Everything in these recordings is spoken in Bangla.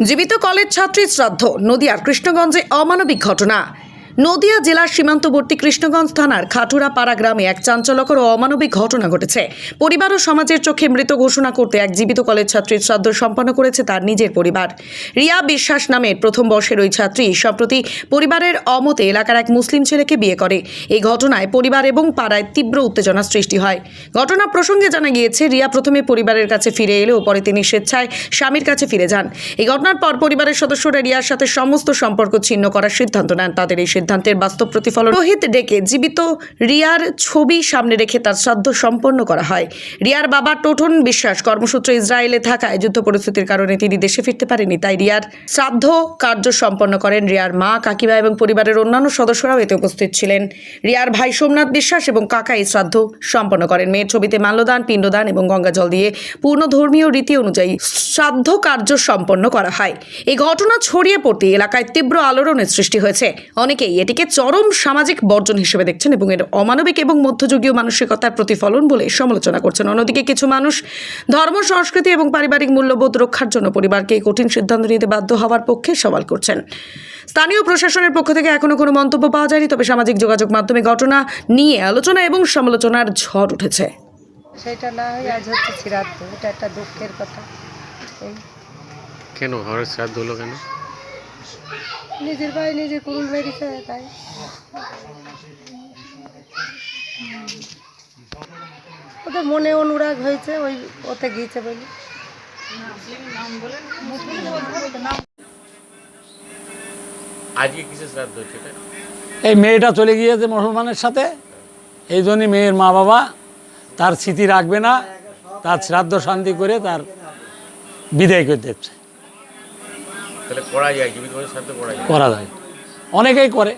জীবিত কলেজ ছাত্রী শ্রাদ্ধ। নদিয়ার কৃষ্ণগঞ্জে অমানবিক ঘটনা। নদিয়া জেলার সীমান্তবর্তী কৃষ্ণগঞ্জ থানার খাটুরাপাড়া গ্রামে এক চাঞ্চল্যকর ও অমানবিক ঘটনা ঘটেছে। পরিবার ও সমাজের চোখে মৃত ঘোষণা করতে এক জীবিত কলেজ ছাত্রীর শ্রাদ্ধ সম্পন্ন করেছে তার নিজের পরিবার। রিয়া বিশ্বাস নামের প্রথম বর্ষের ওই ছাত্রী সম্প্রতি পরিবারের অমতে এলাকার এক মুসলিম ছেলেকে বিয়ে করে। এই ঘটনায় পরিবার এবং পাড়ায় তীব্র উত্তেজনা সৃষ্টি হয়। ঘটনা প্রসঙ্গে জানা গিয়েছে, রিয়া প্রথমে পরিবারের কাছে ফিরে এলেও পরে তিনি স্বেচ্ছায় স্বামীর কাছে ফিরে যান। এই ঘটনার পর পরিবারের সদস্যরা রিয়ার সাথে সমস্ত সম্পর্ক ছিন্ন করার সিদ্ধান্ত নেন। তাদের এই সিদ্ধান্তের বাস্তব প্রতিফলন রোহিত ডেকে জীবিত রিয়ার ছবি সামনে রেখে তার শ্রাদ্ধ সম্পন্ন করা হয়। রিয়ার বাবা টোটন বিশ্বাস কর্মসূত্রে ইসরায়েলে থাকায় যুদ্ধ পরিস্থিতির কারণে তিনি দেশে ফিরতে পারেনি, তাই রিয়ার শ্রাদ্ধ কার্য সম্পন্ন করেন। রিয়ার মা, কাকিমা এবং পরিবারের অন্যান্য সদস্যরাও এতে উপস্থিত ছিলেন। রিয়ার ভাই সোমনাথ বিশ্বাস এবং কাকা এই শ্রাদ্ধ সম্পন্ন করেন। মেয়ের ছবিতে মাল্যদান, পিণ্ডদান এবং গঙ্গাজল দিয়ে পূর্ণ ধর্মীয় রীতি অনুযায়ী শ্রাদ্ধ কার্য সম্পন্ন করা হয়। এই ঘটনা ছড়িয়ে পড়তে এলাকায় তীব্র আলোড়নের সৃষ্টি হয়েছে। অনেকেই এটিকে চরম সামাজিক বর্জন হিসেবে দেখছেন এবং এর অমানবিক এবং মধ্যযুগীয় মানসিকতার প্রতিফলন বলে সমালোচনা করছেন। অন্যদিকে কিছু মানুষ ধর্ম, সংস্কৃতি এবং পারিবারিক মূল্যবোধ রক্ষার জন্য পরিবারকে এই কঠিন সিদ্ধান্ত নিতে বাধ্য হওয়ার পক্ষে সওয়াল করছেন। স্থানীয় প্রশাসনের পক্ষ থেকে এখনো কোনো মন্তব্য পাওয়া যায়নি, তবে সামাজিক যোগাযোগ মাধ্যমে ঘটনা নিয়ে আলোচনা এবং সমালোচনার ঝড় উঠেছে। সেটা না হয় আজ হচ্ছে শ্রাদ্ধ, এটা একটা দুঃখের কথা। এই কেন ঘরের শ্রাদ্ধ হলো কেন? নিজের ভাই নিজে কুরুল বেরিয়েছে, তাই ওদের মনে অনুরাগ হয়েছে, ওই ওতে গিয়েছে বলে। আজকে কিসের শ্রাদ্ধ হচ্ছে এটা? এই মেয়েটা চলে গিয়েছে মুসলমানের সাথে, এই জন্যই মেয়ের মা বাবা তার স্মৃতি রাখবে না, তার শ্রাদ্ধ শান্তি করে তার বিদায় করে দিচ্ছে। তাহলে করা যায়, জীবিত মানুষের শ্রাদ্ধ করা যায়, অনেকেই করে।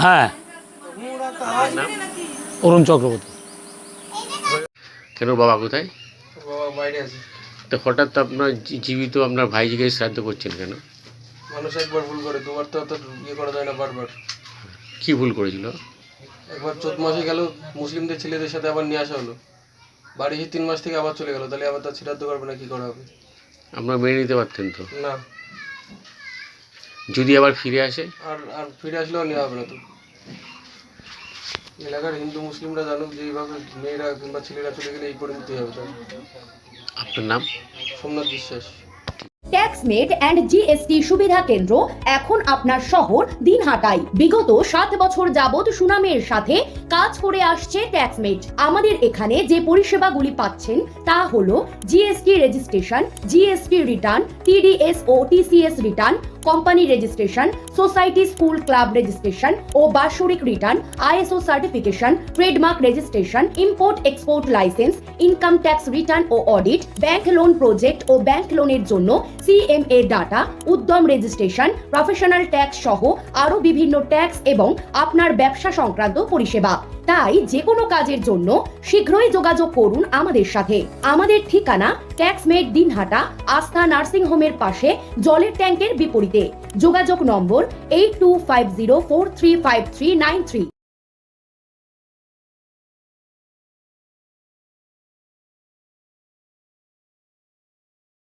হ্যাঁ, অরুণ চক্রবর্তী। কেন বাবা কোথায়? বাবা বাইরে আছে। তো হঠাৎ আপনার জীবিত আপনার ভাইজিকে শ্রাদ্ধ করছেন কেন? মানুষ একবার ভুল করে, দুবার তো অত ইয়ে করা যায় না বারবার। কি ভুল করেছিল? একবার 14 মাসে গেল, মুসলিমদের ছেলেদের সাথে আবার নিয়ে আসা হলো, বাড়ি এসে 3 মাস থেকে আবার চলে গেল, তাহলে আবার তার শ্রাদ্ধ করবে না, কি করা হবে? আপনারা মেনে নিতে পারতেন তো? না, যদি আবার ফিরে আসে? আর ফিরে আসলেও নেওয়া হবে না তো। এলাকার হিন্দু মুসলিমরা জানুক যে এইভাবে মেয়েরা কিংবা ছেলেরা চলে গেলে এই পরিণতি হবে। তার আপনার নাম? সোমনাথ বিশ্বাস। ট্যাক্সমেট অ্যান্ড জিএসটি সুবিধা কেন্দ্র এখন আপনার শহর দিনহাটায়। বিগত 7 বছর যাবৎ সুনামের সাথে কাজ করে আসছে ট্যাক্সমেট। আমাদের এখানে যে পরিষেবাগুলি পাচ্ছেন তা হলো GST registration, GST return, TDS ও TCS return, company registration, society school club registration ও বাৎসরিক return, ISO certification, trademark registration, import export licence, income tax return ও অডিট, ব্যাংক লোন প্রজেক্ট ও ব্যাংক লোনের জন্য CMA data, Udyam registration, professional tax সহ আরো বিভিন্ন ট্যাক্স এবং আপনার ব্যবসা সংক্রান্ত পরিষেবা। তাই যে কোনো কাজের জন্য শীঘ্রই যোগাযোগ করুন আমাদের সাথে। আমাদের ঠিকানা ট্যাক্সমেট দিনহাটা, আস্থা নার্সিং হোমের পাশে, জলের ট্যাঙ্কের বিপরীতে। যোগাযোগ নম্বর 8250435393।